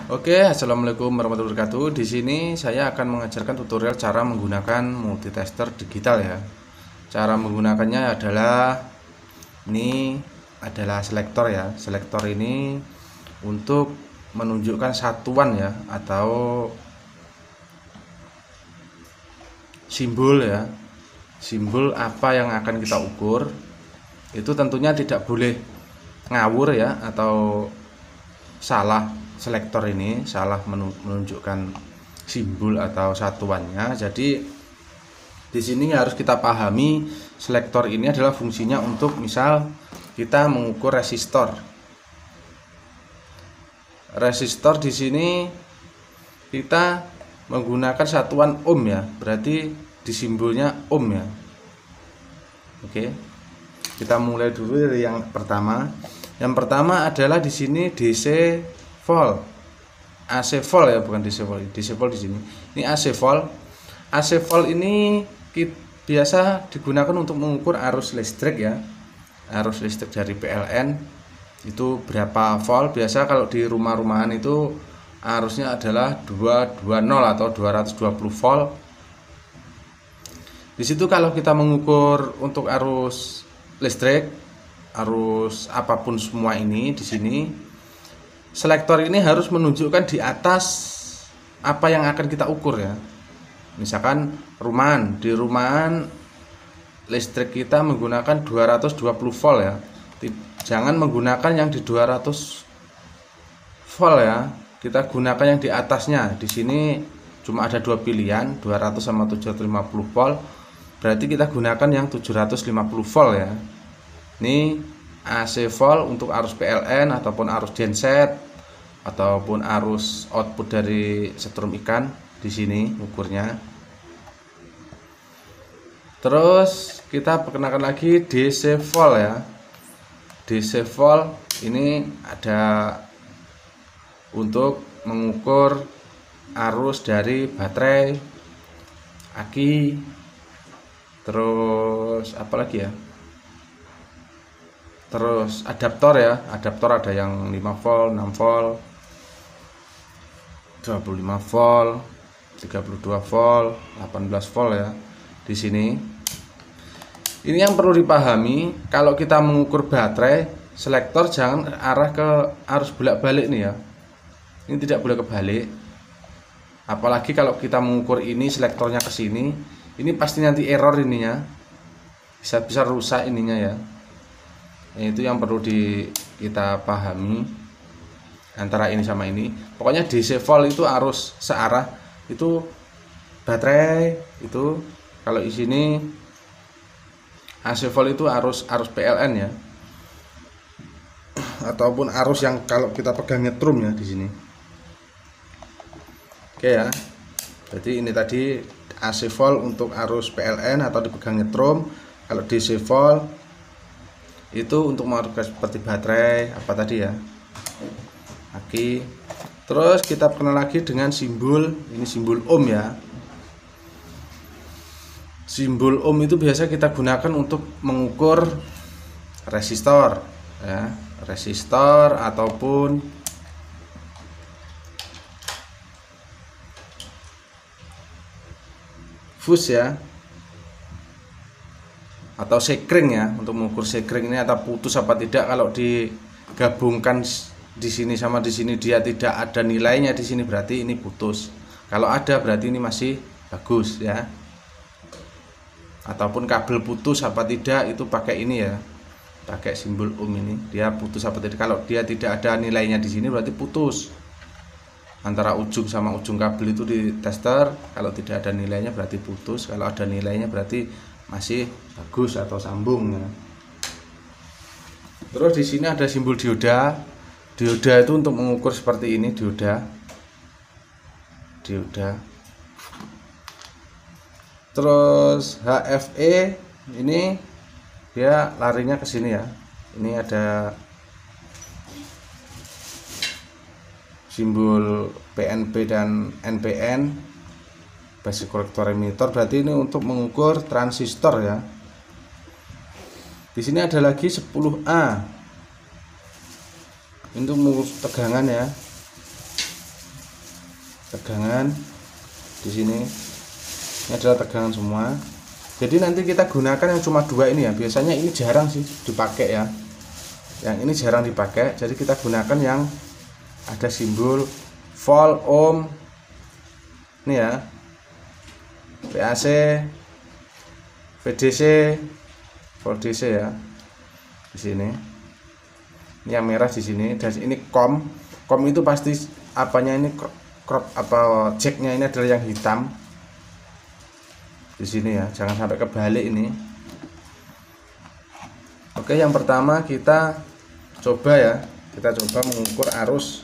Oke, assalamualaikum warahmatullahi wabarakatuh. Di sini saya akan mengajarkan tutorial cara menggunakan multitester digital ya. Cara menggunakannya adalah ini adalah selektor ya. Selektor ini untuk menunjukkan satuan ya atau simbol ya. Simbol apa yang akan kita ukur. Itu tentunya tidak boleh ngawur ya atau salah. Selektor ini salah menunjukkan simbol atau satuannya. Jadi di sini harus kita pahami selektor ini adalah fungsinya untuk misal kita mengukur resistor. Resistor di sini kita menggunakan satuan ohm ya. Berarti di simbolnya ohm ya. Oke. Kita mulai dulu dari yang pertama. Yang pertama adalah di sini DC volt, AC volt ya, bukan DC volt. DC volt di sini. Ini AC volt. AC volt ini biasa digunakan untuk mengukur arus listrik ya. Arus listrik dari PLN itu berapa volt? Biasa kalau di rumah-rumahan itu arusnya adalah 220 atau 220 volt. Di situ kalau kita mengukur untuk arus listrik, arus apapun semua ini di sini, selektor ini harus menunjukkan di atas apa yang akan kita ukur ya. Misalkan rumahan, di rumahan listrik kita menggunakan 220 volt ya. Jangan menggunakan yang di 200 volt ya. Kita gunakan yang di atasnya. Di sini cuma ada dua pilihan, 200 sama 750 volt. Berarti kita gunakan yang 750 volt ya. Ini AC volt untuk arus PLN ataupun arus genset ataupun arus output dari setrum ikan di sini ukurnya. Terus kita perkenalkan lagi DC volt ya. DC volt ini ada untuk mengukur arus dari baterai, aki, terus apa lagi ya? Terus adaptor ya, adaptor ada yang 5 volt, 6 volt, 25 volt, 32 volt, 18 volt ya. Di sini. Ini yang perlu dipahami, kalau kita mengukur baterai, selektor jangan arah ke arus bolak-balik nih ya. Ini tidak boleh kebalik. Apalagi kalau kita mengukur ini selektornya ke sini, ini pasti nanti error ininya. Bisa rusak ininya ya. Itu yang perlu kita pahami antara ini sama ini. Pokoknya DC volt itu arus searah, itu baterai itu. Kalau di sini AC volt itu arus PLN ya, ataupun arus yang kalau kita pegang nyetrum ya di sini. Oke ya. Jadi ini tadi AC volt untuk arus PLN atau dipegang nyetrum. Kalau DC volt itu untuk mengatur seperti baterai apa tadi ya, aki. Terus kita kenal lagi dengan simbol, ini simbol ohm ya. Simbol ohm itu biasa kita gunakan untuk mengukur resistor ya, resistor ataupun fuse ya, atau sekring ya, untuk mengukur sekring ini atau putus apa tidak. Kalau digabungkan di sini sama di sini dia tidak ada nilainya di sini, berarti ini putus. Kalau ada berarti ini masih bagus ya. Ataupun kabel putus apa tidak, itu pakai ini ya, pakai simbol ohm ini, dia putus apa tidak. Kalau dia tidak ada nilainya di sini berarti putus. Antara ujung sama ujung kabel itu di tester, kalau tidak ada nilainya berarti putus. Kalau ada nilainya berarti masih bagus atau sambung ya. Terus di sini ada simbol dioda. Dioda itu untuk mengukur seperti ini, dioda. Terus HFE ini dia larinya ke sini ya. Ini ada simbol PNP dan NPN, basic collector emitter, berarti ini untuk mengukur transistor ya. Di sini ada lagi 10A. Untuk mengukur tegangan ya. tegangan di sini. Ini adalah tegangan semua. Jadi nanti kita gunakan yang cuma 2 ini ya. Biasanya ini jarang sih dipakai ya. Yang ini jarang dipakai. Jadi kita gunakan yang ada simbol volt, ohm. Ini ya. VAC, VDC, volt DC ya. Di sini. Ini yang merah di sini. Dan ini COM. COM itu pasti apanya ini crop apa jacknya ini adalah yang hitam. Di sini ya, jangan sampai kebalik ini. Oke, yang pertama kita coba ya, kita coba mengukur arus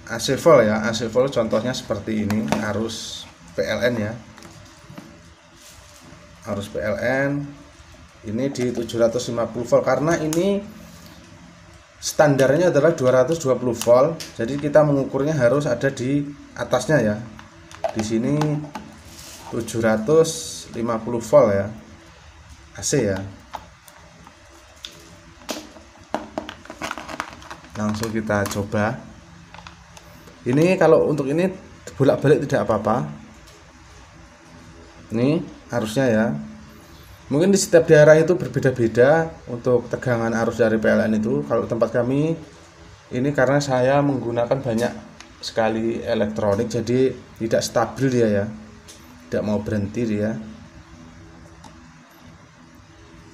AC volt ya. AC volt contohnya seperti ini, arus PLN ya. Arus PLN ini di 750 volt karena ini standarnya adalah 220 volt. Jadi kita mengukurnya harus ada di atasnya ya. Di sini 750 volt ya, AC ya. Langsung kita coba. Ini kalau untuk ini bolak-balik tidak apa-apa. Ini arusnya ya. Mungkin di setiap daerah itu berbeda-beda untuk tegangan arus dari PLN itu. Kalau tempat kami ini karena saya menggunakan banyak sekali elektronik, jadi tidak stabil dia ya. Tidak mau berhenti dia.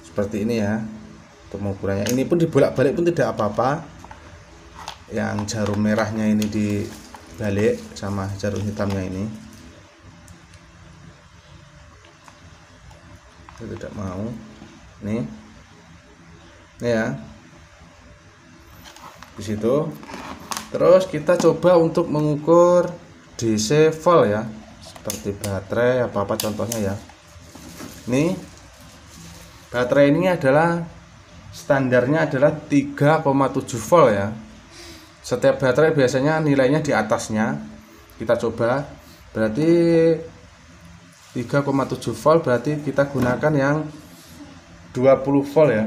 Seperti ini ya untuk mengukurannya. Ini pun dibolak-balik pun tidak apa-apa. Yang jarum merahnya ini dibalik sama jarum hitamnya ini. Saya tidak mau. Nih ya. Di situ. Terus kita coba untuk mengukur DC volt ya. Seperti baterai apa-apa contohnya ya. Nih baterai ini adalah standarnya adalah 3,7 volt ya. Setiap baterai biasanya nilainya di atasnya. Kita coba berarti 3,7 volt, berarti kita gunakan yang 20 volt ya.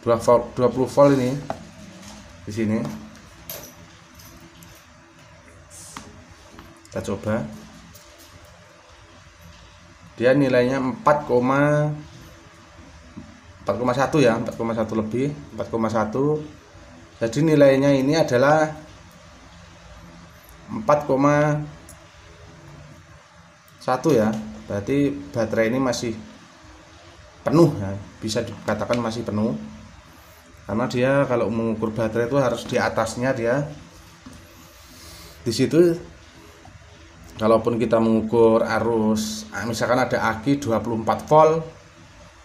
20 volt ini di sini. Kita coba. Dia nilainya 4,1 ya, 4,1 lebih, 4,1. Jadi nilainya ini adalah 4,1 ya. Berarti baterai ini masih penuh ya, bisa dikatakan masih penuh. Karena dia kalau mengukur baterai itu harus di atasnya dia. Di situ kalaupun kita mengukur arus, misalkan ada aki 24 volt,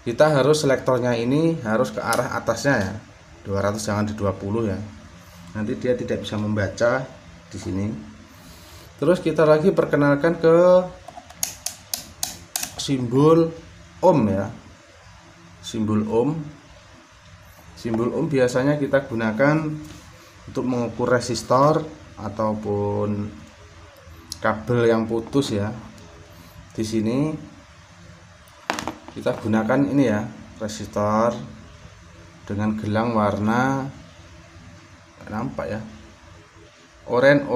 kita harus selektornya ini harus ke arah atasnya ya. 200 jangan di 20 ya. Nanti dia tidak bisa membaca di sini. Terus kita lagi perkenalkan ke simbol ohm ya. Simbol ohm. Simbol ohm biasanya kita gunakan untuk mengukur resistor ataupun kabel yang putus ya. Di sini kita gunakan ini ya, resistor dengan gelang warna nampak ya, oranye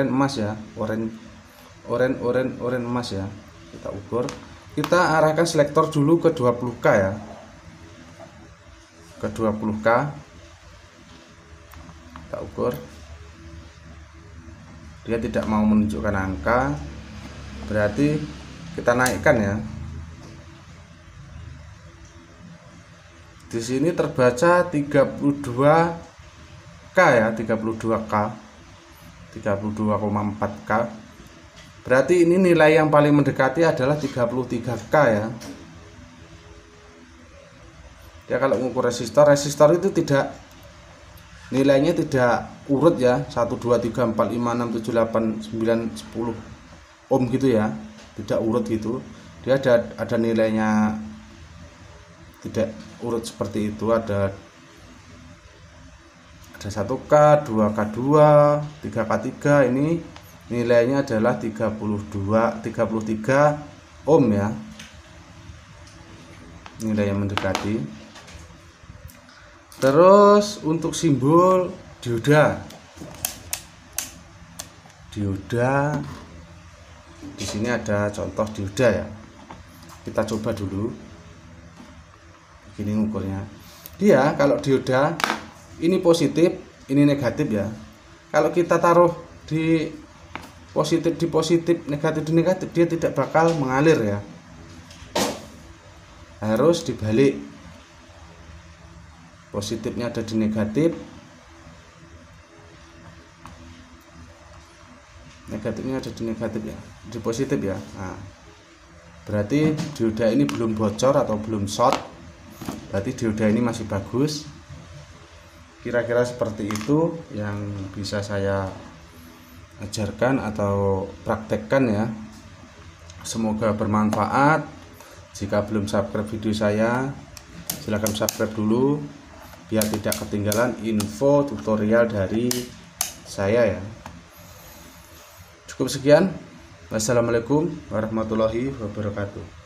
emas ya, oranye emas ya. Kita ukur, kita arahkan selektor dulu ke 20K ya, ke 20K. Kita ukur. Dia tidak mau menunjukkan angka, berarti kita naikkan ya. Di sini terbaca 32K ya, 32K, 32,4K. Berarti ini nilai yang paling mendekati adalah 33K ya. Ya kalau mengukur resistor itu tidak, nilainya tidak urut ya, 1 2 3 4 5 6 7 8 9 10 ohm gitu ya, tidak urut gitu. Dia ada nilainya tidak urut seperti itu, ada 1K, 2K2, 3K3. Ini nilainya adalah 33 ohm ya, nilai yang mendekati. Terus untuk simbol dioda dioda. Di sini ada contoh dioda ya. Kita coba dulu. Begini ukurnya. Dia kalau dioda ini positif, ini negatif ya. Kalau kita taruh di positif, negatif di negatif, dia tidak bakal mengalir ya. Harus dibalik. Positifnya ada di negatif, negatifnya ada di negatif ya, di positif ya. Nah, berarti dioda ini belum bocor atau belum short, berarti dioda ini masih bagus. Kira-kira seperti itu yang bisa saya ajarkan atau praktekkan ya. Semoga bermanfaat. Jika belum subscribe video saya, silahkan subscribe dulu biar tidak ketinggalan info tutorial dari saya ya. Cukup sekian. Wassalamualaikum warahmatullahi wabarakatuh.